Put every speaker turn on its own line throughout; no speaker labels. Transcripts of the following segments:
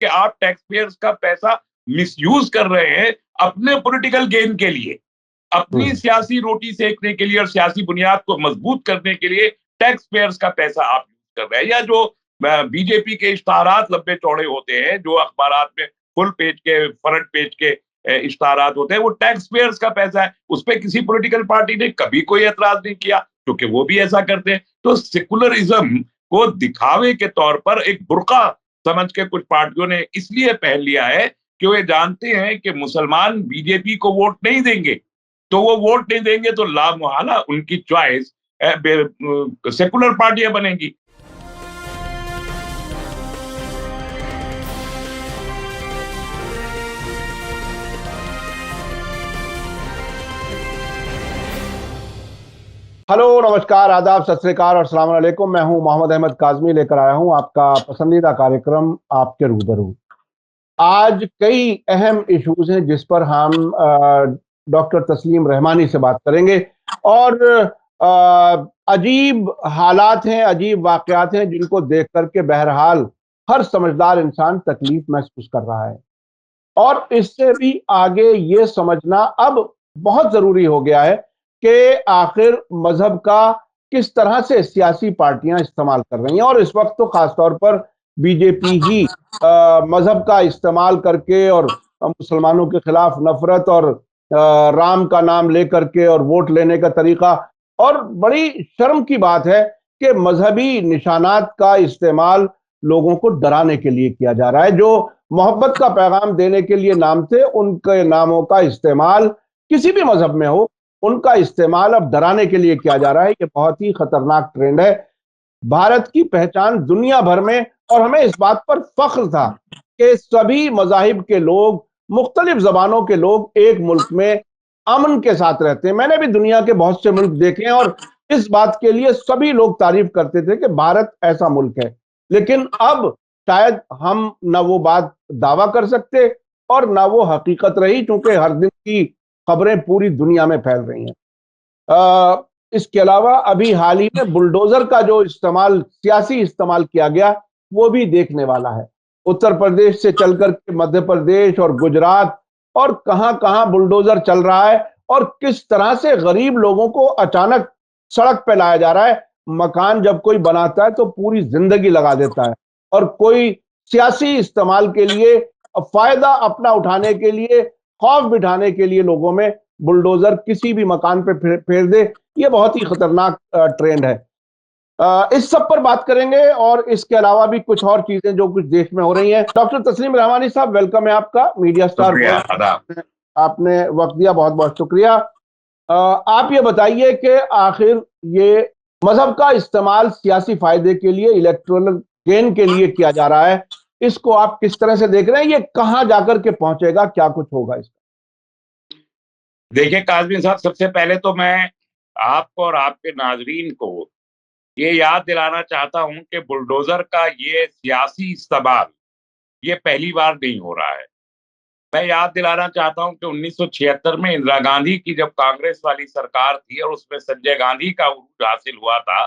कि आप tax payers का पैसा मिसयूज कर रहे हैं अपने पॉलिटिकल गेन के लिए, अपनी सियासी रोटी सेकने के लिए और सियासी बुनियाद को मजबूत करने के लिए टैक्स पेयर्स का पैसा आप यूज कर रहे हैं। या जो बीजेपी के इश्तारात लंबे चौड़े होते हैं, जो अखबारात में फुल पेज के, फ्रंट पेज के इश्तारात होते हैं, वो टैक्स पेयर्स का पैसा है। उस पर किसी पॉलिटिकल पार्टी ने कभी कोई एतराज नहीं किया, क्योंकि वो भी ऐसा करते हैं। तो सेकुलरिज्म को दिखावे के तौर पर एक बुर्का समझ के कुछ पार्टियों ने इसलिए पहन लिया है कि वे जानते हैं कि मुसलमान बीजेपी को वोट नहीं देंगे, तो वो वोट नहीं देंगे तो लामुहाला उनकी चॉइस सेकुलर पार्टियां बनेंगी।
हेलो, नमस्कार, आदाब, सत श्री अकाल और अस्सलाम वालेकुम। मैं हूं मोहम्मद अहमद काज़मी, लेकर आया हूं आपका पसंदीदा कार्यक्रम आपके रूबरू। आज कई अहम इश्यूज हैं जिस पर हम डॉक्टर तस्लीम रहमानी से बात करेंगे और अजीब हालात हैं, अजीब वाकयात हैं जिनको देख करके बहरहाल हर समझदार इंसान तकलीफ महसूस कर रहा है। और इससे भी आगे ये समझना अब बहुत जरूरी हो गया है कि आखिर मजहब का किस तरह से सियासी पार्टियां इस्तेमाल कर रही हैं। और इस वक्त तो खासतौर पर बीजेपी ही मजहब का इस्तेमाल करके और मुसलमानों के खिलाफ नफरत और राम का नाम लेकर के और वोट लेने का तरीका, और बड़ी शर्म की बात है कि मजहबी निशानात का इस्तेमाल लोगों को डराने के लिए किया जा रहा है। जो मोहब्बत का पैगाम देने के लिए नाम थे, उनके नामों का इस्तेमाल किसी भी मजहब में हो, उनका इस्तेमाल अब डराने के लिए किया जा रहा है। ये बहुत ही खतरनाक ट्रेंड है। भारत की पहचान दुनिया भर में, और हमें इस बात पर फख्र था कि सभी मजाहिब के लोग, मुख्तलिफ जबानों के लोग एक मुल्क में अमन के साथ रहते हैं। मैंने भी दुनिया के बहुत से मुल्क देखे हैं और इस बात के लिए सभी लोग तारीफ करते थे कि भारत ऐसा मुल्क है। लेकिन अब शायद हम ना वो बात दावा कर सकते और ना वो हकीकत रही, क्योंकि हर दिन की खबरें पूरी दुनिया में फैल रही हैं। इसके अलावा अभी हाल ही में बुलडोजर का जो इस्तेमाल, सियासी इस्तेमाल किया गया, वो भी देखने वाला है। उत्तर प्रदेश से चलकर के मध्य प्रदेश और गुजरात और कहां कहां बुलडोजर चल रहा है और किस तरह से गरीब लोगों को अचानक सड़क पे लाया जा रहा है। मकान जब कोई बनाता है तो पूरी जिंदगी लगा देता है, और कोई सियासी इस्तेमाल के लिए, फायदा अपना उठाने के लिए, खौफ बिठाने के लिए लोगों में बुलडोजर किसी भी मकान पे फेर दे। ये बहुत ही खतरनाक ट्रेंड है। इस सब पर बात करेंगे और इसके अलावा भी कुछ और चीजें जो कुछ देश में हो रही हैं। डॉक्टर तस्लीम रहमानी साहब, वेलकम है आपका मीडिया स्टार पर। आपने वक्त दिया, बहुत बहुत शुक्रिया। आप ये बताइए कि आखिर ये मजहब का इस्तेमाल सियासी फायदे के लिए, इलेक्टोरल गेन के लिए किया जा रहा है, इसको आप किस तरह से देख रहे हैं? ये कहां जाकर के पहुंचेगा, क्या कुछ होगा इसका?
देखिए काज़मी साहब, सबसे पहले तो मैं आपको और आपके नाजरीन को ये याद दिलाना चाहता हूं कि बुलडोजर का ये सियासी इस्तेमाल ये पहली बार नहीं हो रहा है। मैं याद दिलाना चाहता हूं कि 1976 में इंदिरा गांधी की जब कांग्रेस वाली सरकार थी और उसमें संजय गांधी का उरूज हासिल हुआ था,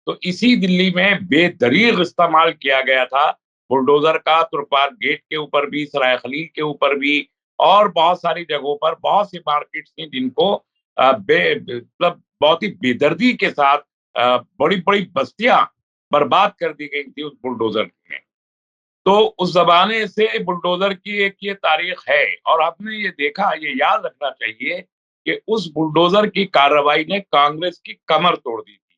तो इसी दिल्ली में बेदरीग इस्तेमाल किया गया था बुलडोजर का। तुर्कपाल गेट के ऊपर भी, सराय खलील के ऊपर भी, और बहुत सारी जगहों पर बहुत सी मार्केट्स थी जिनको मतलब बहुत ही बेदर्दी के साथ बड़ी बड़ी बस्तियां बर्बाद कर दी गई थी उस बुलडोजर में। तो उस जमाने से बुलडोजर की एक ये तारीख है, और हमने ये देखा, ये याद रखना चाहिए कि उस बुलडोजर की कार्रवाई ने कांग्रेस की कमर तोड़ दी थी।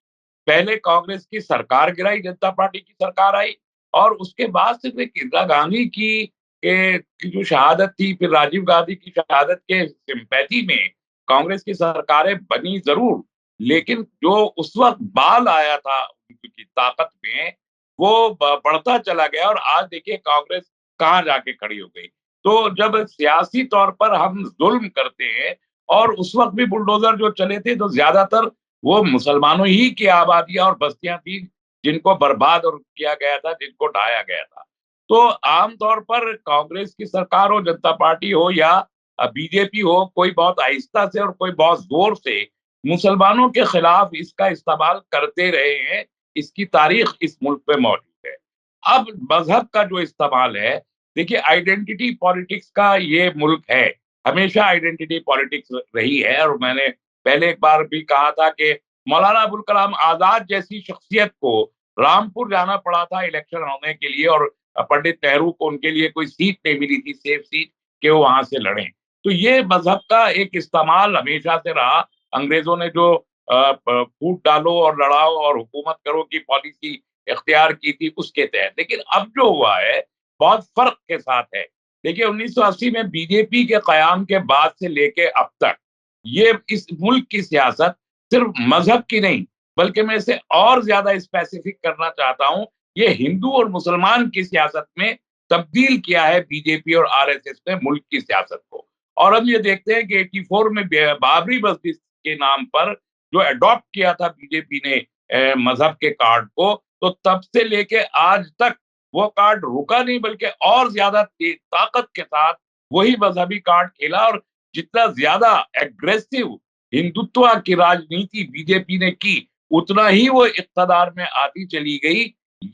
पहले कांग्रेस की सरकार गिराई, जनता पार्टी की सरकार आई, और उसके बाद सिर्फ एक इंदिरा गांधी की जो शहादत थी, फिर राजीव गांधी की शहादत के सिंपैथी में कांग्रेस की सरकारें बनी जरूर, लेकिन जो उस वक्त बाल आया था उनकी ताकत में, वो बढ़ता चला गया। और आज देखिए कांग्रेस कहाँ जाके खड़ी हो गई। तो जब सियासी तौर पर हम जुल्म करते हैं, और उस वक्त भी बुलडोजर जो चले थे तो ज्यादातर वो मुसलमानों ही की आबादियां और बस्तियां थी जिनको बर्बाद और किया गया था, जिनको ढाया गया था। तो आमतौर पर कांग्रेस की सरकार हो, जनता पार्टी हो या बीजेपी हो, कोई बहुत आहिस्ता से और कोई बहुत जोर से मुसलमानों के खिलाफ इसका इस्तेमाल करते रहे हैं। इसकी तारीख इस मुल्क पे मौजूद है। अब मजहब का जो इस्तेमाल है, देखिए, आइडेंटिटी पॉलिटिक्स का ये मुल्क है, हमेशा आइडेंटिटी पॉलिटिक्स रही है। और मैंने पहले एक बार भी कहा था कि मौलाना अबुल कलाम आजाद जैसी शख्सियत को रामपुर जाना पड़ा था इलेक्शन होने के लिए, और पंडित नेहरू को उनके लिए कोई सीट नहीं मिली थी, सेफ सीट, कि वो वहां से लड़ें। तो ये मजहब का एक इस्तेमाल हमेशा से रहा। अंग्रेजों ने जो फूट डालो और लड़ाओ और हुकूमत करो की पॉलिसी इख्तियार की थी, उसके तहत। लेकिन अब जो हुआ है बहुत फर्क के साथ है। देखिए, 1980 में बीजेपी के कयाम के बाद से लेके अब तक ये इस मुल्क की सियासत सिर्फ मजहब की नहीं, बल्कि मैं इसे और ज्यादा स्पेसिफिक करना चाहता हूं, ये हिंदू और मुसलमान की सियासत में तब्दील किया है बीजेपी और आरएसएस ने मुल्क की सियासत को। और हम ये देखते हैं कि 84 में बाबरी मस्जिद के नाम पर जो अडॉप्ट किया था बीजेपी ने मजहब के कार्ड को, तो तब से लेके आज तक वो कार्ड रुका नहीं, बल्कि और ज्यादा ताकत के साथ वही मजहबी कार्ड खेला। और जितना ज्यादा एग्रेसिव हिंदुत्व की राजनीति बीजेपी ने की, उतना ही वो इक्तदार में आती चली गई।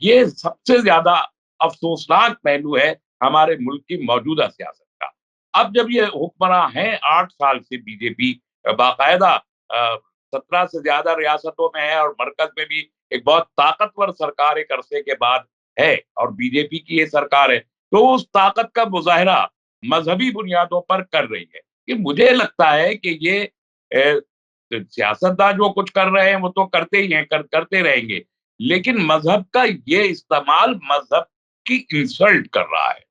ये सबसे ज्यादा अफसोसनाक पहलू है हमारे मुल्क की मौजूदा सियासत का। अब जब ये हुक्मरान है 8 साल से बीजेपी, बाकायदा 17 से ज्यादा रियासतों में है, और मरकज में भी एक बहुत ताकतवर सरकार एक अरसे के बाद है, और बीजेपी की ये सरकार है, तो उस ताकत का मुजाहरा मजहबी बुनियादों पर कर रही है। कि मुझे लगता है कि ये सियासतदान जो कुछ कर रहे हैं वो तो करते ही हैं, करते रहेंगे, लेकिन मजहब का ये इस्तेमाल मजहब की इंसल्ट कर रहा है।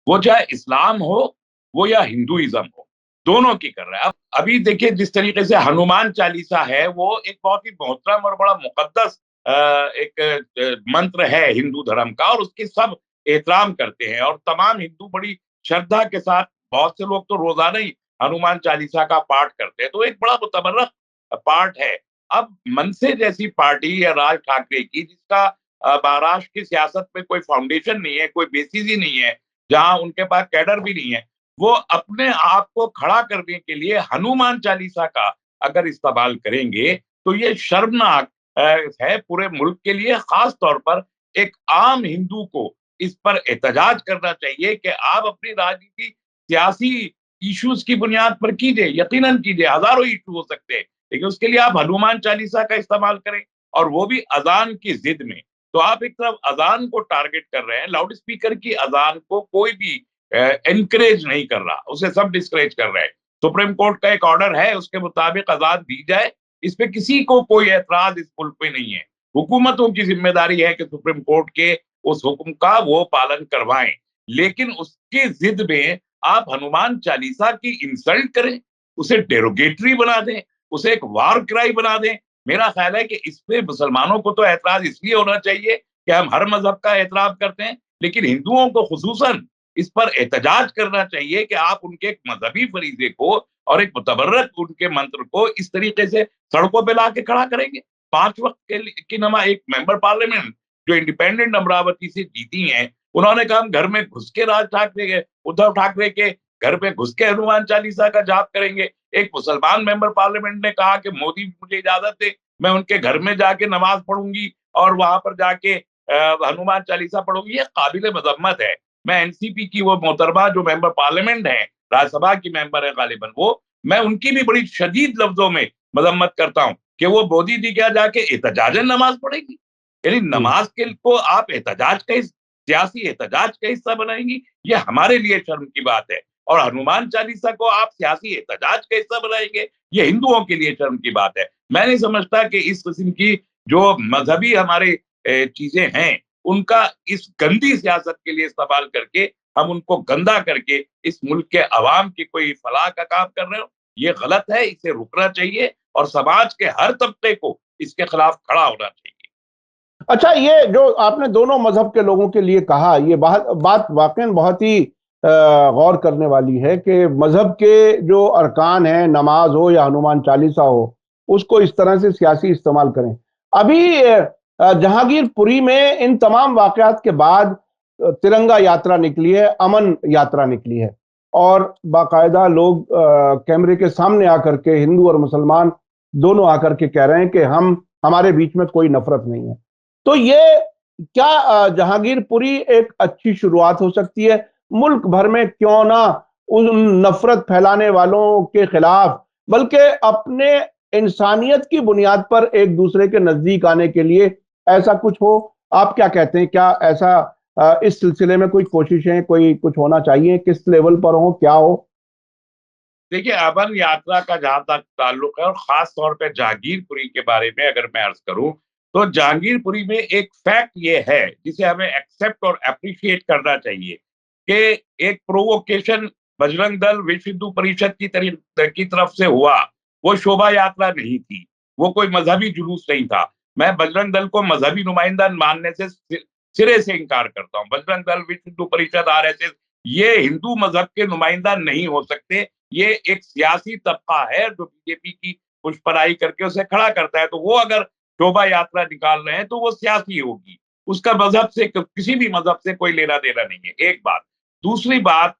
वो चाहे इस्लाम हो, वो या हिंदुइज्म हो, दोनों की कर रहा है। अब अभी देखिए, जिस तरीके से हनुमान चालीसा है, वो एक बहुत ही मोहतरम और बड़ा मुकद्दस एक मंत्र है हिंदू धर्म का, और उसके सब एहतराम करते हैं, और तमाम हिंदू बड़ी श्रद्धा के साथ, बहुत से लोग तो रोजाना ही हनुमान चालीसा का पाठ करते हैं, तो एक बड़ा मुतबर्रक पाठ है। अब मनसे जैसी पार्टी या राज ठाकरे की, जिसका महाराष्ट्र की सियासत में कोई फाउंडेशन नहीं है, कोई बेसिस ही नहीं है, जहां उनके पास कैडर भी नहीं है, वो अपने आप को खड़ा करने के लिए हनुमान चालीसा का अगर इस्तेमाल करेंगे, तो ये शर्मनाक है पूरे मुल्क के लिए। खास तौर पर एक आम हिंदू को इस पर एहतजाज करना चाहिए कि आप अपनी राजनीति सियासी इश्यूज की बुनियाद पर कीजिए, यकीनन कीजिए, हजारों इशू हो सकते हैं, लेकिन उसके लिए आप हनुमान चालीसा का इस्तेमाल करें, और वो भी अजान की जिद में। तो आप एक तरफ अजान को टारगेट कर रहे हैं, लाउड स्पीकर की अजान को कोई भी एनकरेज नहीं कर रहा, उसे सब डिस्करेज कर रहे हैं। सुप्रीम कोर्ट का एक ऑर्डर है, उसके मुताबिक अजान दी जाए, इस पे किसी को कोई एतराज इस मुल्क में नहीं है। हुकूमतों की जिम्मेदारी है कि सुप्रीम कोर्ट के उस हुक्म का वो पालन करवाएं, लेकिन उसकी जिद में आप हनुमान चालीसा की इंसल्ट करें, उसे डेरोगेटरी बना दें, उसे एक वार क्राई बना दें। मेरा ख्याल है कि इस पे मुसलमानों को तो एतराज इसलिए होना चाहिए कि हम हर मजहब का एहतराम करते हैं, लेकिन हिंदुओं को खुसूसन इस पर एहतजाज करना चाहिए कि आप उनके एक मजहबी फरीजे को और एक मुतबर्रक उनके मंत्र को इस तरीके से सड़कों पे ला के खड़ा करेंगे। 5 वक्त की नमाज, एक मेंबर पार्लियामेंट जो इंडिपेंडेंट अमरावती से जीती हैं, उन्होंने कहा हम घर में घुस के राज ठाकरे, उद्धव ठाकरे के घर पे घुस के हनुमान चालीसा का जाप करेंगे। एक मुसलमान मेंबर पार्लियामेंट ने कहा कि मोदी मुझे इजाजत दे, मैं उनके घर में जाके नमाज पढ़ूंगी और वहां पर जाके हनुमान चालीसा पढ़ूंगी। ये काबिल मजम्मत है। मैं एनसीपी की वो मोहतरमा जो मेंबर पार्लियामेंट है, राज्यसभा की मेंबर है गालिबन, वो मैं उनकी भी बड़ी शदीद लफ्जों में मजम्मत करता हूँ कि वो मोदी जी क्या जाके एहतजाजन नमाज पढ़ेगी। यानी
जी।
नमाज के को आप एहतजाज का सियासी एहतजाज का हिस्सा बनाएंगी, ये हमारे लिए शर्म की बात है। और हनुमान चालीसा को आप सियासी एहतजाज का हिस्सा बनाएंगे, ये हिंदुओं के लिए शर्म की बात है। मैं नहीं समझता कि इस किस्म की जो मजहबी हमारे चीजें हैं, उनका इस गंदी सियासत के लिए इस्तेमाल करके हम उनको गंदा करके इस मुल्क के अवाम की कोई फलाह का काम कर रहे हो, ये गलत है, इसे रुकना चाहिए, और समाज के हर तबके को इसके खिलाफ खड़ा होना चाहिए।
अच्छा, ये जो आपने दोनों मजहब के लोगों के लिए कहा, ये बात वाकई बहुत ही गौर करने वाली है कि मजहब के जो अरकान हैं, नमाज हो या हनुमान चालीसा हो, उसको इस तरह से सियासी इस्तेमाल करें। अभी जहांगीरपुरी में इन तमाम वाकयात के बाद तिरंगा यात्रा निकली है, अमन यात्रा निकली है, और बाकायदा लोग कैमरे के सामने आकर के, हिंदू और मुसलमान दोनों आकर के कह रहे हैं कि हमारे बीच में कोई नफरत नहीं है। तो ये क्या जहांगीरपुरी एक अच्छी शुरुआत हो सकती है? मुल्क भर में क्यों ना उन नफरत फैलाने वालों के खिलाफ, बल्कि अपने इंसानियत की बुनियाद पर एक दूसरे के नजदीक आने के लिए ऐसा कुछ हो। आप क्या कहते हैं, क्या ऐसा इस सिलसिले में कोई कोशिशें, कोई कुछ होना चाहिए, किस लेवल पर हो, क्या हो?
देखिए, अमन यात्रा का जहां तक ताल्लुक है और खास तौर पे जहांगीरपुरी के बारे में अगर मैं अर्ज करूं, तो जहांगीरपुरी में एक फैक्ट ये है जिसे हमें एक्सेप्ट और अप्रिशिएट करना चाहिए कि एक प्रोवोकेशन बजरंग दल विश्व हिंदू परिषद की तरफ से हुआ। वो शोभा यात्रा नहीं थी, वो कोई मजहबी जुलूस नहीं था। मैं बजरंग दल को मजहबी नुमाइंदा मानने से सिरे से इनकार करता हूँ। बजरंग दल विश्व हिंदू परिषद आरएसएस ये हिंदू मजहब के नुमाइंदा नहीं हो सकते। ये एक सियासी तबका है जो बीजेपी की पुष्पराई करके उसे खड़ा करता है। तो वो अगर शोभा यात्रा निकाल रहे हैं तो वो सियासी होगी, उसका मजहब से, किसी भी मजहब से कोई लेना देना नहीं है। एक बात। दूसरी बात,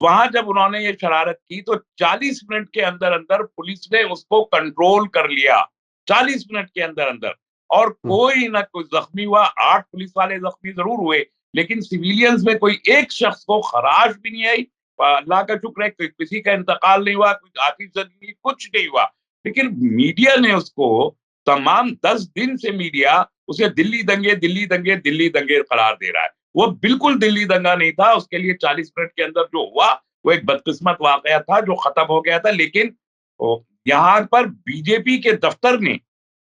वहां जब उन्होंने ये शरारत की तो 40 मिनट के अंदर अंदर पुलिस ने उसको कंट्रोल कर लिया। 40 मिनट के अंदर अंदर। और कोई ना कोई जख्मी हुआ, 8 पुलिस वाले जख्मी जरूर हुए, लेकिन सिविलियंस में कोई एक शख्स को खराश भी नहीं आई। अल्लाह का शुक्र है किसी का इंतकाल नहीं हुआ, कुछ आतिशबाजी कुछ नहीं हुआ। लेकिन मीडिया ने उसको तमाम 10 दिन से मीडिया उसे दिल्ली दंगे दिल्ली दंगे दिल्ली दंगे करार दे रहा है। वो बिल्कुल दिल्ली दंगा नहीं था। उसके लिए 40 मिनट के अंदर जो हुआ वो एक बदकिस्मत वाकया था जो खत्म हो गया था। लेकिन यहाँ पर बीजेपी के दफ्तर ने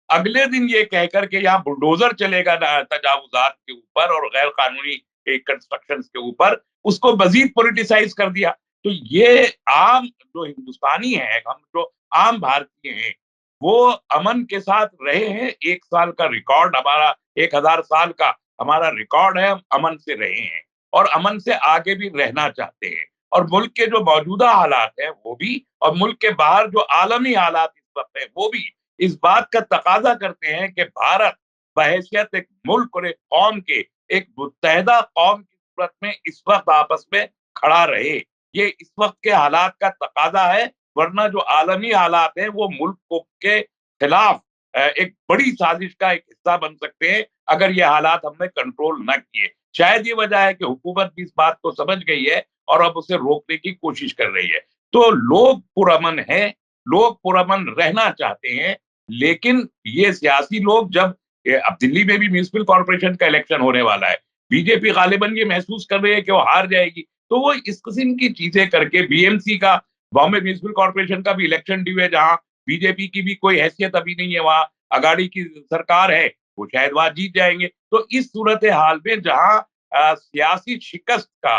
अगले दिन ये कहकर के यहाँ बुलडोजर चलेगा तजावुजात के ऊपर और गैर कानूनी कंस्ट्रक्शन के ऊपर, उसको मजीद पोलिटिसाइज कर दिया। तो ये आम जो हिंदुस्तानी है, हम जो आम भारतीय हैं, वो अमन के साथ रहे हैं। 1 साल का रिकॉर्ड हमारा, 1000 साल का हमारा रिकॉर्ड है। हम अमन से रहे हैं और अमन से आगे भी रहना चाहते हैं। और मुल्क के जो मौजूदा हालात हैं वो भी, और मुल्क के बाहर जो आलमी हालात इस वक्त है वो भी इस बात का तकाजा करते हैं कि भारत बहैसियत एक मुल्क और एक कौम के, एक मुत्तहदा कौम की सूरत में इस वक्त आपस में खड़ा रहे। ये इस वक्त के हालात का तकाजा है। वरना जो आलमी हालात हैं वो मुल्क को के खिलाफ एक बड़ी साजिश का एक हिस्सा बन सकते हैं अगर ये हालात हमने कंट्रोल न किए। शायद ये वजह है कि हुकूमत भी इस बात को समझ गई है और अब उसे रोकने की कोशिश कर रही है। तो लोग पुरअमन है, लोग पुरअमन रहना चाहते हैं। लेकिन ये सियासी लोग जब अब दिल्ली में भी म्यूनिसिपल कॉर्पोरेशन का इलेक्शन होने वाला है, बीजेपी गालिबन ये महसूस कर रही है कि वो हार जाएगी, तो वो इस किस्म की चीजें करके बीएमसी का, बॉम्बे म्यूनिसिपल कॉर्पोरेशन का भी इलेक्शन ड्यू है, जहां बीजेपी की भी कोई हैसियत अभी नहीं है, वहां अगाड़ी की सरकार है, वो शायद वहां जीत जाएंगे। तो इस सूरत हाल में जहां सियासी शिकस्त का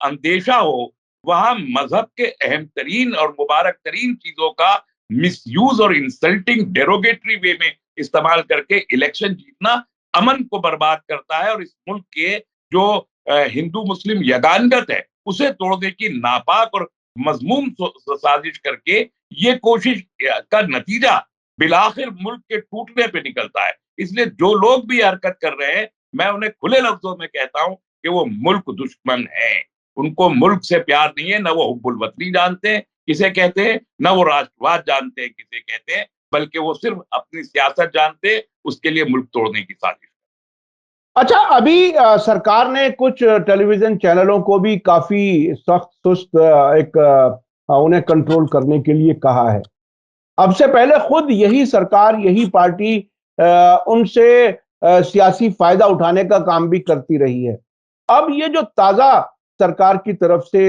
अंदेशा हो, वहां मजहब के अहम तरीन और मुबारक तरीन चीजों का मिसयूज और इंसल्टिंग डेरोगेटरी वे में इस्तेमाल करके इलेक्शन जीतना अमन को बर्बाद करता है और इस मुल्क के जो हिंदू मुस्लिम यगानगत है उसे तोड़ने की नापाक और मजमूम साजिश करके ये कोशिश का नतीजा बिलाखिर मुल्क के टूटने पे निकलता है। इसलिए जो लोग भी हरकत कर रहे हैं, मैं उन्हें खुले लफ्जों में कहता हूं कि वो मुल्क दुश्मन है। उनको मुल्क से प्यार नहीं है, ना वो हुब्बुल वतनी जानते हैं किसे कहते हैं, ना वो राष्ट्रवाद जानते हैं किसे कहते हैं, बल्कि वो सिर्फ अपनी सियासत जानते हैं, उसके लिए मुल्क तोड़ने की साजिश।
अच्छा, अभी सरकार ने कुछ टेलीविजन चैनलों को भी काफी सख्त सुस्त उन्हें कंट्रोल करने के लिए कहा है। अब से पहले खुद यही सरकार, यही पार्टी उनसे सियासी फायदा उठाने का काम भी करती रही है। अब ये जो ताजा सरकार की तरफ से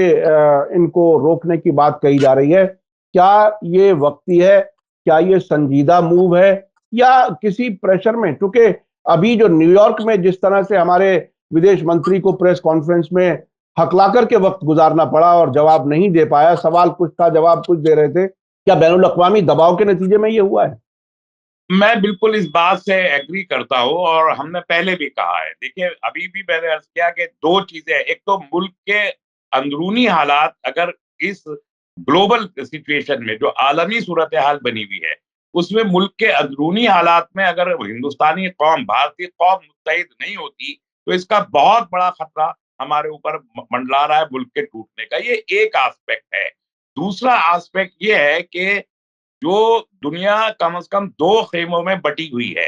इनको रोकने की बात कही जा रही है, क्या ये वक्ती है, क्या ये संजीदा मूव है, या किसी प्रेशर में? क्योंकि अभी जो न्यूयॉर्क में जिस तरह से हमारे विदेश मंत्री को प्रेस कॉन्फ्रेंस में हकलाकर के वक्त गुजारना पड़ा और जवाब नहीं दे पाया, सवाल कुछ था जवाब कुछ दे रहे थे, क्या बैनुल अक़वामी दबाव के नतीजे में ये हुआ है?
मैं बिल्कुल इस बात से एग्री करता हूं और हमने पहले भी कहा है। देखिए, अभी भी मैंने अर्ज किया कि दो चीजें, एक तो मुल्क के अंदरूनी हालात अगर इस ग्लोबल सिचुएशन में जो आलमी सूरत हाल बनी हुई है उसमें मुल्क के अंदरूनी हालात में अगर हिंदुस्तानी कौम, भारतीय कौम मुत्तहिद नहीं होती तो इसका बहुत बड़ा खतरा हमारे ऊपर मंडरा रहा है मुल्क के टूटने का। ये एक आस्पेक्ट है। दूसरा आस्पेक्ट ये है कि जो दुनिया कम से कम दो खेमों में बटी हुई है।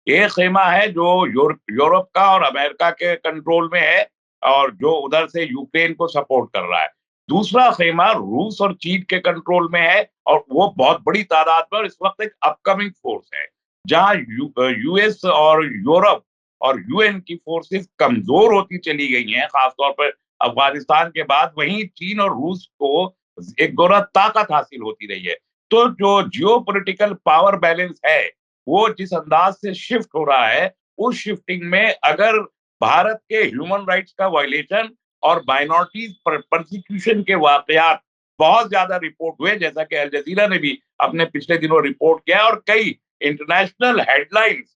एक खेमा है जो यूरोप का और अमेरिका के कंट्रोल में है, और जो उधर से यूक्रेन को सपोर्ट कर रहा है। दूसरा खेमा रूस और चीन के कंट्रोल में है और वो बहुत बड़ी तादाद में, और इस वक्त एक अपकमिंग फोर्स है जहां यूएस और यूरोप और यूएन की फोर्सेस कमजोर होती चली गई हैं, खासतौर पर अफगानिस्तान के बाद। वहीं चीन और रूस को एक गोरा ताकत हासिल होती रही है। तो जो जियो पोलिटिकल पावर बैलेंस है वो जिस अंदाज से शिफ्ट हो रहा है, उस शिफ्टिंग में अगर भारत के ह्यूमन राइट्स का वायलेशन और माइनॉरिटीज परसिक्यूशन के वाकयात बहुत ज्यादा रिपोर्ट हुए, जैसा कि अल जजीरा ने भी अपने पिछले दिनों रिपोर्ट किया और कई इंटरनेशनल हेडलाइंस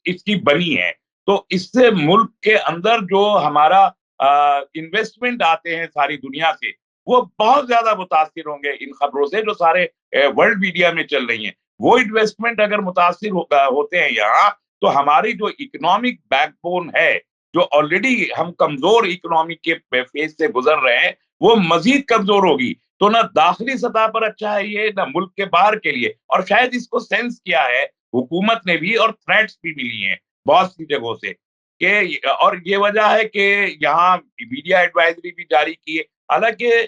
इसकी बनी है। तो इससे मुल्क के अंदर जो हमारा इन्वेस्टमेंट आते हैं सारी दुनिया से, वो बहुत ज्यादा मुतासिर होंगे इन खबरों से जो सारे वर्ल्ड मीडिया में चल रही हैं। वो इन्वेस्टमेंट अगर मुतासिर होते हैं यहाँ, तो हमारी जो इकोनॉमिक बैकबोन है, जो ऑलरेडी हम कमजोर इकोनॉमी के फेज से गुजर रहे हैं, वो मजीद कमजोर होगी। तो ना दाखिली सतह पर अच्छा है ये, ना मुल्क के बाहर के लिए। और शायद इसको सेंस किया है हुकूमत ने भी, और थ्रेट्स भी मिली हैं बहुत सी जगहों से कि, और ये वजह है कि यहाँ मीडिया एडवाइजरी भी जारी की है। हालांकि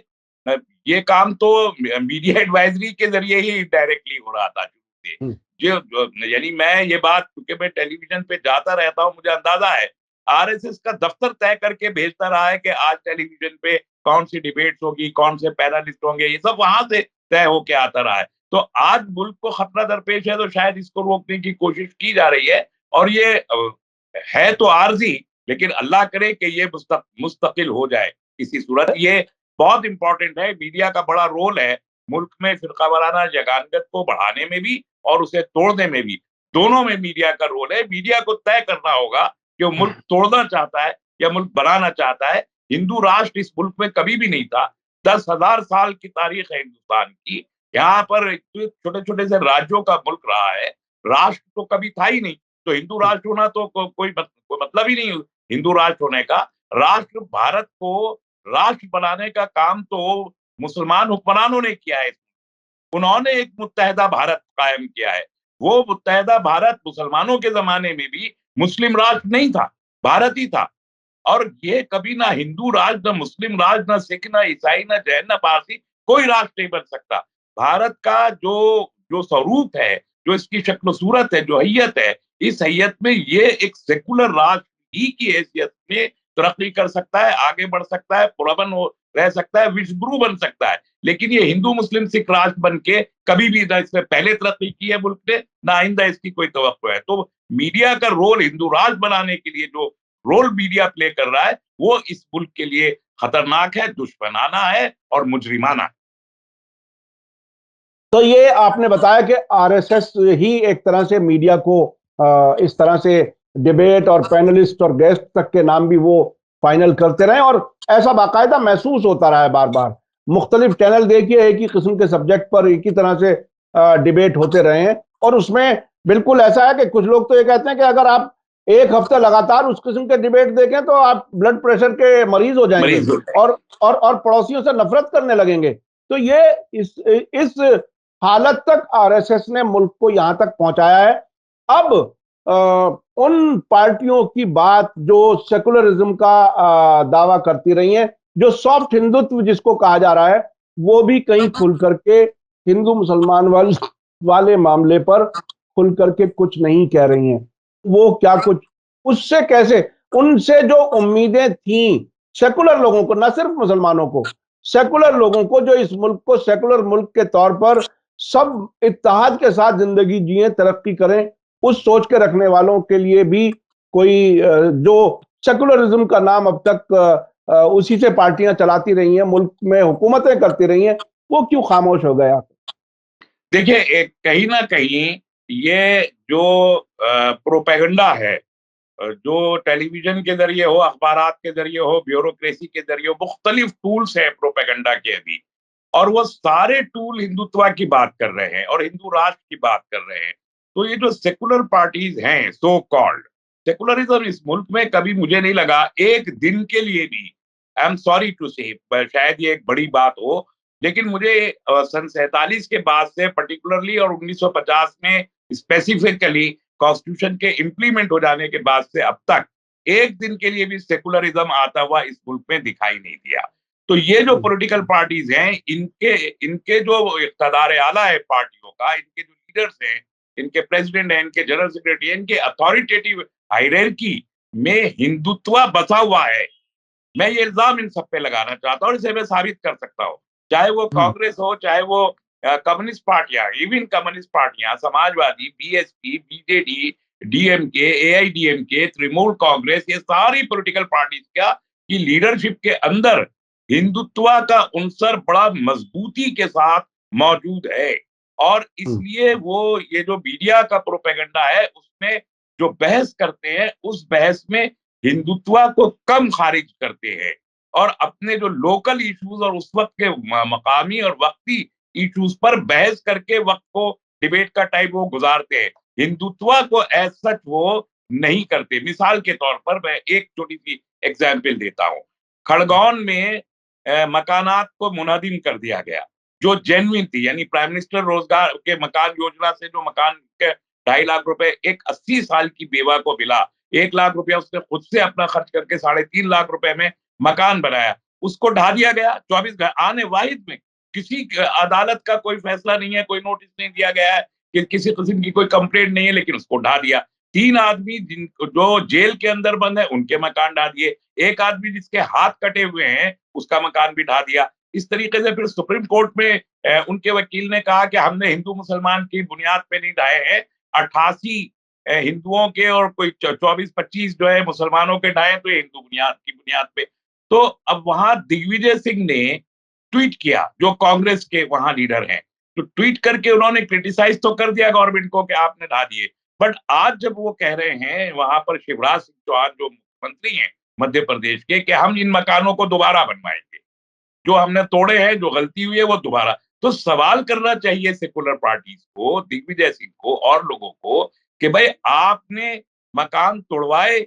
ये काम तो मीडिया एडवाइजरी के जरिए ही डायरेक्टली हो रहा था शुरू से। यानी मैं ये बात, क्योंकि मैं टेलीविजन पे जाता रहता हूँ, मुझे अंदाजा है आरएसएस का दफ्तर तय करके भेजता रहा है कि आज टेलीविजन पे कौन सी डिबेट्स होगी, कौन से पैनलिस्ट होंगे, ये सब वहां से तय होके आता रहा है। तो आज मुल्क को खतरा दरपेश है, तो शायद इसको रोकने की कोशिश की जा रही है। और ये है तो आर्जी, लेकिन अल्लाह करे कि ये मुस्तकिल हो जाए किसी सूरत। ये बहुत इंपॉर्टेंट है, मीडिया का बड़ा रोल है मुल्क में फिरका वाराना जगानगत को बढ़ाने में भी और उसे तोड़ने में भी। दोनों में मीडिया का रोल है। मीडिया को तय करना होगा कि वो मुल्क तोड़ना चाहता है या मुल्क बनाना चाहता है। हिंदू राष्ट्र इस मुल्क में कभी भी नहीं था। 10,000 साल की तारीख है हिंदुस्तान की। यहाँ पर छोटे छोटे से राज्यों का मुल्क रहा है, राष्ट्र तो कभी था ही नहीं। तो हिंदू राष्ट्र होना तो कोई मतलब ही नहीं हिंदू राष्ट्र होने का। राष्ट्र, भारत को राष्ट्र बनाने का काम तो मुसलमान हुक्मरानों ने किया है। उन्होंने एक मुत्तहदा भारत कायम किया है। वो मुत्तहदा भारत मुसलमानों के जमाने में भी मुस्लिम राष्ट्र नहीं था, भारत ही था। और ये कभी ना हिंदू राष्ट्र, ना मुस्लिम राष्ट्र, ना सिख, ना ईसाई, ना जैन, ना पारसी, कोई राष्ट्र नहीं बन सकता। भारत का जो जो स्वरूप है, जो इसकी शक्ल सूरत है, जो हैयत है, इस हैयत में ये एक सेकुलर राष्ट्र ही की हैसियत में तरक्की कर सकता है, आगे बढ़ सकता है, पुरअमन रह सकता है, विश्वगुरु बन सकता है। लेकिन ये हिंदू मुस्लिम सिख राष्ट्र बन के कभी भी ना इससे पहले तरक्की की है मुल्क ने, ना आइंदा इसकी कोई तवक्को है। तो मीडिया का रोल हिंदू राष्ट्र बनाने के लिए जो रोल मीडिया प्ले कर रहा है, वो इस मुल्क के लिए खतरनाक है, दुश्मनाना है और मुजरिमाना है।
तो ये आपने बताया कि आरएसएस ही एक तरह से मीडिया को इस तरह से डिबेट और पैनलिस्ट और गेस्ट तक के नाम भी वो फाइनल करते रहे, और ऐसा बाकायदा महसूस होता रहा है बार बार। मुख्तलिफ चैनल देखिए, एक ही किस्म के सब्जेक्ट पर एक ही तरह से डिबेट होते रहे हैं, और उसमें बिल्कुल ऐसा है कि कुछ लोग तो ये कहते हैं कि अगर आप एक हफ्ते लगातार उस किस्म के डिबेट देखें तो आप ब्लड प्रेशर के मरीज हो जाएंगे और पड़ोसियों से नफरत करने लगेंगे। तो ये इस हालत तक आरएसएस ने मुल्क को यहां तक पहुंचाया है। अब उन पार्टियों की बात जो सेकुलरिज्म का दावा करती रही हैं, जो सॉफ्ट हिंदुत्व जिसको कहा जा रहा है, वो भी कहीं खुल करके हिंदू मुसलमान वाले मामले पर खुल करके कुछ नहीं कह रही हैं। वो क्या कुछ उससे कैसे, उनसे जो उम्मीदें थी सेकुलर लोगों को, ना सिर्फ मुसलमानों को, सेकुलर लोगों को, जो इस मुल्क को सेकुलर मुल्क के तौर पर सब इत्तेहाद के साथ जिंदगी जिए, तरक्की करें, उस सोच के रखने वालों के लिए भी कोई जो सेकुलरिज्म का नाम अब तक उसी से पार्टियां चलाती रही हैं, मुल्क में हुकूमतें करती रही हैं, वो क्यों खामोश हो गया?
देखिए, कहीं ना कहीं ये जो प्रोपेगेंडा है, जो टेलीविजन के जरिए हो, अखबारात के जरिए हो, ब्यूरोक्रेसी के जरिए हो, मुख्तलिफ टूल्स है प्रोपेगेंडा के अभी। और वो सारे टूल हिंदुत्व की बात कर रहे हैं और हिंदू राष्ट्र की बात कर रहे हैं। तो ये जो सेकुलर पार्टीज हैं, सो कॉल्ड सेकुलरिज्म, इस मुल्क में कभी मुझे नहीं लगा एक दिन के लिए भी, आई एम सॉरी टू से, शायद ये एक बड़ी बात हो, लेकिन मुझे सन 47 के बाद से पर्टिकुलरली और 1950 में स्पेसिफिकली कॉन्स्टिट्यूशन के इम्प्लीमेंट हो जाने के बाद से अब तक एक दिन के लिए भी सेकुलरिज्म आता हुआ इस मुल्क में दिखाई नहीं दिया। तो ये जो पॉलिटिकल पार्टीज हैं, इनके इनके जो इक़्तिदार आला है पार्टियों का, इनके जो लीडर्स हैं, इनके प्रेसिडेंट हैं, इनके जनरल सेक्रेटरी हैं, इनके अथॉरिटेटिव हायरार्की में हिंदुत्व बसा हुआ है। मैं ये इल्जाम इन सब पे लगाना चाहता हूँ और इसे मैं साबित कर सकता हूँ। चाहे वो कांग्रेस हो, चाहे वो कम्युनिस्ट पार्टियां, इवन कम्युनिस्ट पार्टियां, Samajwadi, BSP, BJD, DMK, AIADMK, Trinamool Congress, ये सारी पॉलिटिकल पार्टीज क्या की लीडरशिप के अंदर हिंदुत्व का उनसर बड़ा मजबूती के साथ मौजूद है। और इसलिए वो ये जो मीडिया का प्रोपेगेंडा है उसमें जो बहस करते हैं, उस बहस में हिंदुत्व को कम खारिज करते हैं और अपने जो लोकल इश्यूज और उस वक्त के मकामी और वक्ती इश्यूज पर बहस करके वक्त को, डिबेट का टाइम वो गुजारते हैं। हिंदुत्व को एज सच वो नहीं करते। मिसाल के तौर पर मैं एक छोटी सी एग्जाम्पल देता हूँ। खड़गौन में मकानात को मुनादिम कर दिया गया जो जेन्युइन थी, यानी प्राइम मिनिस्टर रोजगार के मकान योजना से जो मकान के 2.5 लाख रुपए एक 80 साल की बेवा को मिला, 1 लाख रुपया उसने खुद से अपना खर्च करके 3.5 लाख रुपए में मकान बनाया, उसको ढा दिया गया 24 आने वाहिद में। किसी अदालत का कोई फैसला नहीं है, कोई नोटिस नहीं दिया गया है, कि किसी किस्म की कोई कंप्लेंट नहीं है, लेकिन उसको ढा दिया। 3 आदमी जो जेल के अंदर बंद है उनके मकान ढा दिए, एक आदमी जिसके हाथ कटे हुए हैं उसका मकान भी ढा दिया। इस तरीके से फिर सुप्रीम कोर्ट में उनके वकील ने कहा कि हमने हिंदू मुसलमान की बुनियाद पे नहीं ढाए हैं, 88 हिंदुओं के और कोई 24-25 जो है मुसलमानों के ढाए, तो हिंदू बुनियाद की बुनियाद पे। तो अब वहां दिग्विजय सिंह ने ट्वीट किया, जो कांग्रेस के वहां लीडर हैं, तो ट्वीट करके उन्होंने क्रिटिसाइज तो कर दिया गवर्नमेंट को कि आपने ढा दिए। बट आज जब वो कह रहे हैं वहां पर शिवराज सिंह चौहान जो मुख्यमंत्री हैं मध्य प्रदेश के, कि हम इन मकानों को दोबारा बनवाएंगे, जो हमने तोड़े हैं, जो गलती हुई है वो दोबारा। तो सवाल करना चाहिए सेकुलर पार्टीज को, दिग्विजय सिंह को और लोगों को, कि भाई आपने मकान तोड़वाए,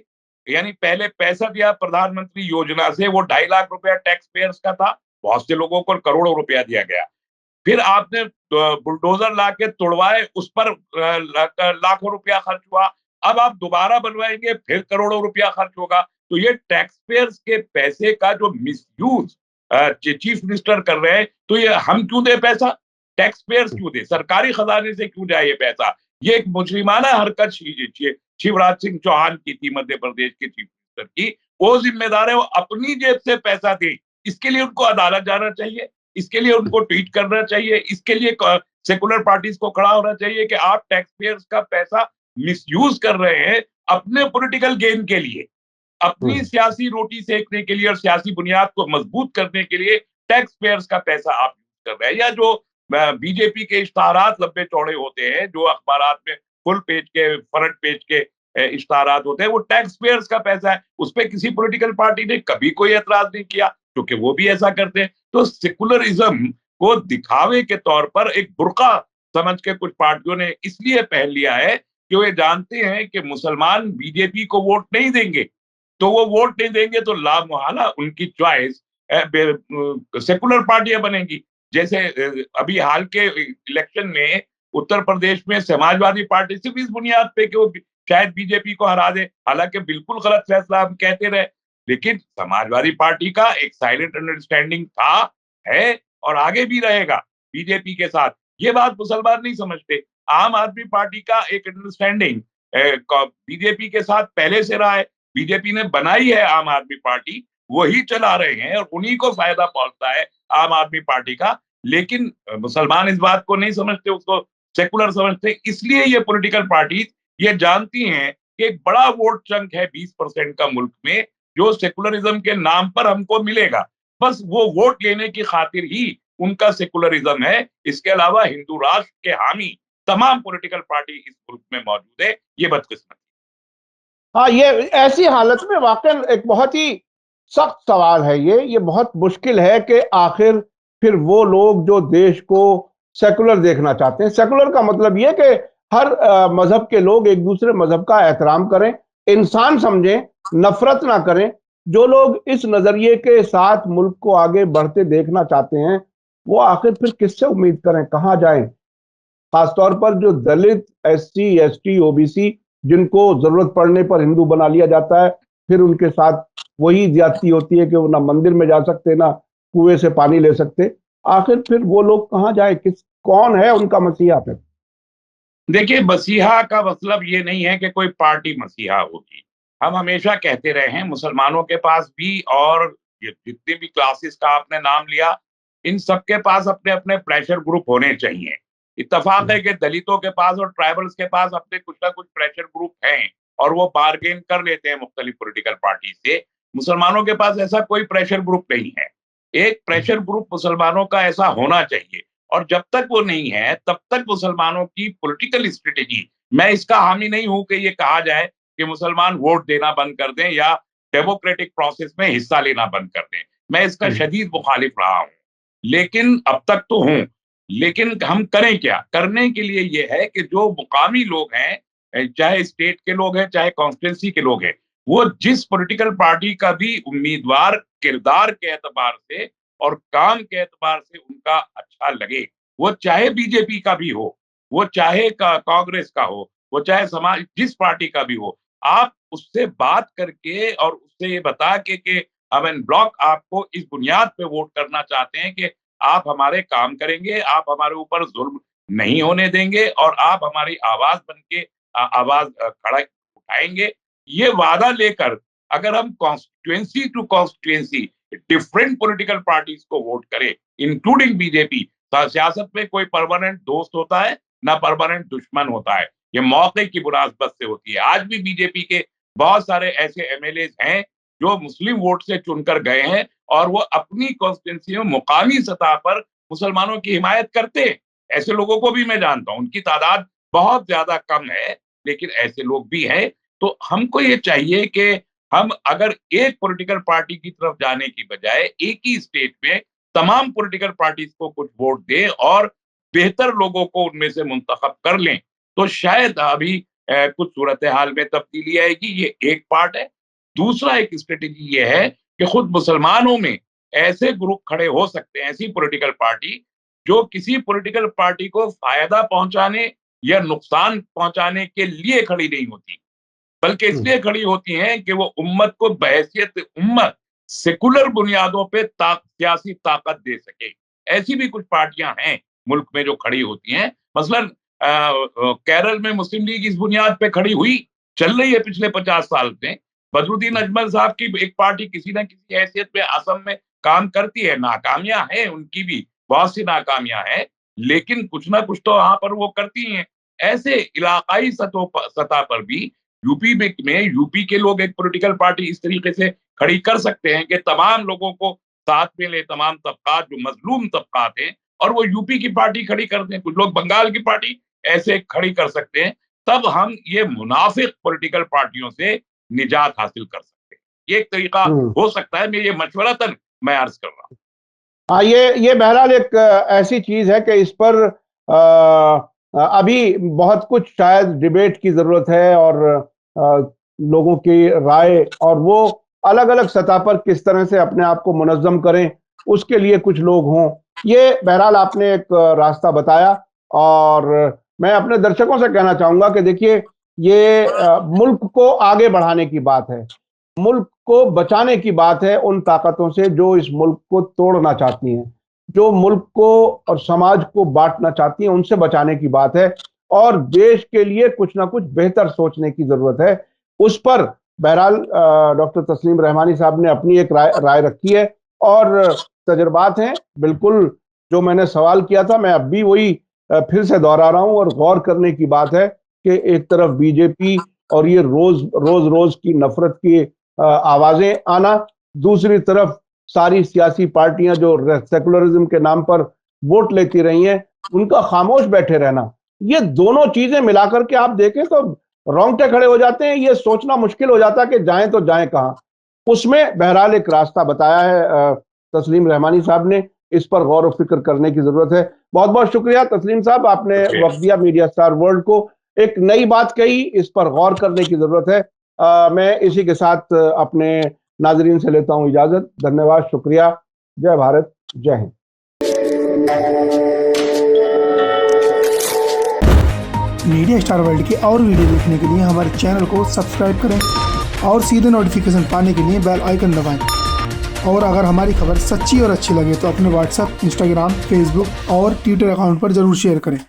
यानी पहले पैसा दिया प्रधानमंत्री योजना से, वो 2.5 लाख रुपया टैक्स पेयर्स का था, बहुत से लोगों को करोड़ों रुपया दिया गया। फिर आपने बुलडोजर लाके तोड़वाए, उस पर लाखों रुपया खर्च हुआ, अब आप दोबारा बनवाएंगे, फिर करोड़ों रुपया खर्च होगा। तो ये टैक्स पेयर्स के पैसे का जो मिसयूज चीफ मिनिस्टर कर रहे हैं, तो ये हम क्यों दे पैसा, टैक्स पेयर्स क्यों दे, सरकारी खजाने से क्यों जाए ये पैसा? ये एक मुजरिमाना हरकत शिवराज सिंह चौहान की थी, मध्य प्रदेश के चीफ मिनिस्टर की। वो जिम्मेदार है, वो अपनी जेब से पैसा दे, इसके लिए उनको अदालत जाना चाहिए, इसके लिए उनको ट्वीट करना चाहिए, इसके लिए सेकुलर पार्टीज को खड़ा होना चाहिए कि आप टैक्स पेयर्स का पैसा मिसयूज कर रहे हैं अपने पॉलिटिकल गेन के लिए, अपनी सियासी रोटी सेकने के लिए और सियासी बुनियाद को मजबूत करने के लिए टैक्स पेयर्स का पैसा आप यूज कर रहे हैं। या जो बीजेपी के इश्तारात लंबे चौड़े होते हैं, जो अखबारात में फुल पेज के, फ्रंट पेज के इश्तारात होते हैं, वो टैक्स पेयर्स का पैसा है, उस पर किसी पॉलिटिकल पार्टी ने कभी कोई एतराज नहीं किया, क्योंकि वो भी ऐसा करते हैं। तो सेकुलरिज्म को दिखावे के तौर पर एक बुर्का समझ के कुछ पार्टियों ने इसलिए पहन लिया है कि वे जानते हैं कि मुसलमान बीजेपी को वोट नहीं देंगे, तो वो वोट नहीं देंगे तो लामुहाला उनकी चॉइस सेकुलर पार्टियां बनेंगी। जैसे अभी हाल के इलेक्शन में उत्तर प्रदेश में समाजवादी पार्टी सिर्फ इस बुनियाद पे कि वो शायद बीजेपी को हरा दे, हालांकि बिल्कुल गलत फैसला हम कहते रहे, लेकिन समाजवादी पार्टी का एक साइलेंट अंडरस्टैंडिंग था, है और आगे भी रहेगा बीजेपी के साथ। ये बात मुसलमान नहीं समझते। आम आदमी पार्टी का एक अंडरस्टैंडिंग बीजेपी के साथ पहले से रहा है, बीजेपी ने बनाई है आम आदमी पार्टी, वही चला रहे हैं और उन्हीं को फायदा पहुंचता है आम आदमी पार्टी का। लेकिन मुसलमान इस बात को नहीं समझते, उसको सेकुलर समझते। इसलिए ये पॉलिटिकल पार्टी ये जानती हैं कि एक बड़ा वोट चंक है 20% का मुल्क में, जो सेकुलरिज्म के नाम पर हमको मिलेगा, बस वो वोट लेने की खातिर ही उनका सेकुलरिज्म है। इसके अलावा हिंदू राष्ट्र के हामी तमाम पॉलिटिकल पार्टी इस मुल्क में मौजूद है। ये बदकिस्मत।
हाँ, ये ऐसी हालत में वाकई एक बहुत ही सख्त सवाल है। ये बहुत मुश्किल है कि आखिर फिर वो लोग जो देश को सेकुलर देखना चाहते हैं, सेकुलर का मतलब ये कि हर मजहब के लोग एक दूसरे मजहब का एहतराम करें, इंसान समझें, नफरत ना करें, जो लोग इस नजरिए के साथ मुल्क को आगे बढ़ते देखना चाहते हैं, वो आखिर फिर किससे उम्मीद करें, कहां जाएं? खासतौर पर जो दलित, SC, ST, OBC, जिनको जरूरत पड़ने पर हिंदू बना लिया जाता है, फिर उनके साथ वही ज्यादती होती है कि वो ना मंदिर में जा सकते, ना कुएं से पानी ले सकते। आखिर फिर वो लोग कहाँ जाए, कौन है उनका मसीहा फिर?
देखिए, मसीहा का मतलब ये नहीं है कि कोई पार्टी मसीहा होगी। हम हमेशा कहते रहे हैं, मुसलमानों के पास भी और ये जितनी भी क्लासेस का आपने नाम लिया, इन सबके पास अपने-अपने प्रेशर ग्रुप होने चाहिए। इत्तेफ़ाक है कि दलितों के पास और ट्राइबल्स के पास अपने कुछ ना कुछ प्रेशर ग्रुप हैं और वो बार्गेन कर लेते हैं मुख्तलिफ पॉलिटिकल पार्टी से। मुसलमानों के पास ऐसा कोई प्रेशर ग्रुप नहीं है। एक प्रेशर ग्रुप मुसलमानों का ऐसा होना चाहिए। और जब तक वो नहीं है, तब तक मुसलमानों की पॉलिटिकल स्ट्रेटेजी, मैं इसका हामी नहीं हूं कि ये कहा जाए कि मुसलमान वोट देना बंद कर दें या डेमोक्रेटिक प्रोसेस में हिस्सा लेना बंद कर दें। मैं इसका शदीद मुखालिफ रहा हूं, लेकिन अब तक तो हूं। लेकिन हम करें क्या? करने के लिए ये है कि जो मुकामी लोग हैं, चाहे स्टेट के लोग हैं, चाहे कॉन्स्टिट्यूंसी के लोग हैं, वो जिस पॉलिटिकल पार्टी का भी उम्मीदवार किरदार के एतबार से और काम के एतबार से उनका अच्छा लगे, वो चाहे बीजेपी का भी हो, वो चाहे कांग्रेस का हो, वो चाहे समाज जिस पार्टी का भी हो, आप उससे बात करके और उससे ये बता के हम एन ब्लॉक आपको इस बुनियाद पे वोट करना चाहते हैं कि आप हमारे काम करेंगे, आप हमारे ऊपर जुल्म नहीं होने देंगे और आप हमारी आवाज बन के आवाज खड़ा उठाएंगे। ये वादा लेकर अगर हम constituency to constituency different political parties को वोट करें, इंक्लूडिंग बीजेपी, सियासत में कोई परमानेंट दोस्त होता है, ना परमानेंट दुश्मन होता है। ये मौके की मुनासबत से होती है। आज भी बीजेपी के बहुत सारे ऐसे एमएलए हैं जो मुस्लिम वोट से चुनकर गए हैं और वो अपनी कॉन्स्टिट्यूंसी में मुकामी सतह पर मुसलमानों की हिमायत करते हैं। ऐसे लोगों को भी मैं जानता हूं, उनकी तादाद बहुत ज्यादा कम है, लेकिन ऐसे लोग भी हैं। तो हमको ये चाहिए कि हम अगर एक पॉलिटिकल पार्टी की तरफ जाने की बजाय एक ही स्टेट में तमाम पॉलिटिकल पार्टीज को कुछ वोट दें और बेहतर लोगों को उनमें से मुंतखब कर लें, तो शायद अभी कुछ सूरत हाल में तब्दीली आएगी। ये एक पार्ट है। दूसरा एक स्ट्रेटेजी ये है कि खुद मुसलमानों में ऐसे ग्रुप खड़े हो सकते हैं, ऐसी पॉलिटिकल पार्टी जो किसी पॉलिटिकल पार्टी को फायदा पहुंचाने या नुकसान पहुंचाने के लिए खड़ी नहीं होती, बल्कि इसलिए खड़ी होती हैं कि वो उम्मत को बहैसियत उम्मत सेकुलर बुनियादों पे सियासी ताकत दे सके। ऐसी भी कुछ पार्टियां हैं मुल्क में जो खड़ी होती हैं। मसलन केरल में मुस्लिम लीग इस बुनियाद पे खड़ी हुई, चल रही है पिछले 50 साल से। बदरुद्दीन अजमल साहब की एक पार्टी किसी न किसी हैसियत में असम में काम करती है। नाकामियां हैं उनकी भी, बहुत सी नाकामियां हैं, लेकिन कुछ ना कुछ तो वहां पर वो करती हैं। ऐसे इलाकाई सतह पर भी यूपी के लोग एक पॉलिटिकल पार्टी इस तरीके से खड़ी कर सकते हैं कि तमाम लोगों को साथ में ले, तमाम तबकात जो मजलूम तबकात हैं, और वो यूपी की पार्टी खड़ी करते हैं। कुछ लोग बंगाल की पार्टी ऐसे खड़ी कर सकते हैं। तब हम ये मुनाफिक पॉलिटिकल पार्टियों से निजात हासिल कर सकते हैं। ये एक तरीका हो सकता है। मैं ये मशवरतन मैं अर्ज कर रहा हूँ।
हाँ, ये बहरहाल एक ऐसी चीज है कि इस पर अभी बहुत कुछ शायद डिबेट की जरूरत है और लोगों की राय और वो अलग अलग सतह पर किस तरह से अपने आप को मुनज़्ज़म करें, उसके लिए कुछ लोग हों। ये बहरहाल आपने एक रास्ता बताया और मैं अपने दर्शकों से कहना चाहूंगा कि देखिए, ये मुल्क को आगे बढ़ाने की बात है, मुल्क को बचाने की बात है उन ताकतों से जो इस मुल्क को तोड़ना चाहती हैं, जो मुल्क को और समाज को बांटना चाहती हैं, उनसे बचाने की बात है और देश के लिए कुछ ना कुछ बेहतर सोचने की जरूरत है। उस पर बहरहाल डॉक्टर तस्लीम रहमानी साहब ने अपनी एक राय रखी है और तजुर्बात हैं। बिल्कुल जो मैंने सवाल किया था, मैं अब भी वही फिर से दोहरा रहा हूं और गौर करने की बात है कि एक तरफ बीजेपी और ये रोज की नफरत की आवाजें आना, दूसरी तरफ सारी सियासी पार्टियां जो सेकुलरिज्म के नाम पर वोट लेती रही हैं, उनका खामोश बैठे रहना, ये दोनों चीजें मिलाकर के आप देखें तो रोंगटे खड़े हो जाते हैं। ये सोचना मुश्किल हो जाता है कि जाएं तो जाएं कहां। उसमें बहरहाल एक रास्ता बताया है तस्लीम रहमानी साहब ने, इस पर गौर और फिक्र करने की जरूरत है। बहुत बहुत शुक्रिया तस्लीम साहब, आपने वक्त दिया मीडिया स्टार वर्ल्ड को। एक नई बात कही, इस पर गौर करने की जरूरत है। मैं इसी के साथ अपने नाजरीन से लेता हूं इजाजत। धन्यवाद, शुक्रिया, जय भारत, जय हिंद।
मीडिया स्टार वर्ल्ड के और वीडियो देखने के लिए हमारे चैनल को सब्सक्राइब करें और सीधे नोटिफिकेशन पाने के लिए बेल आइकन दबाएं। और अगर हमारी खबर सच्ची और अच्छी लगे तो अपने व्हाट्सएप, इंस्टाग्राम, फेसबुक और ट्विटर अकाउंट पर ज़रूर शेयर करें।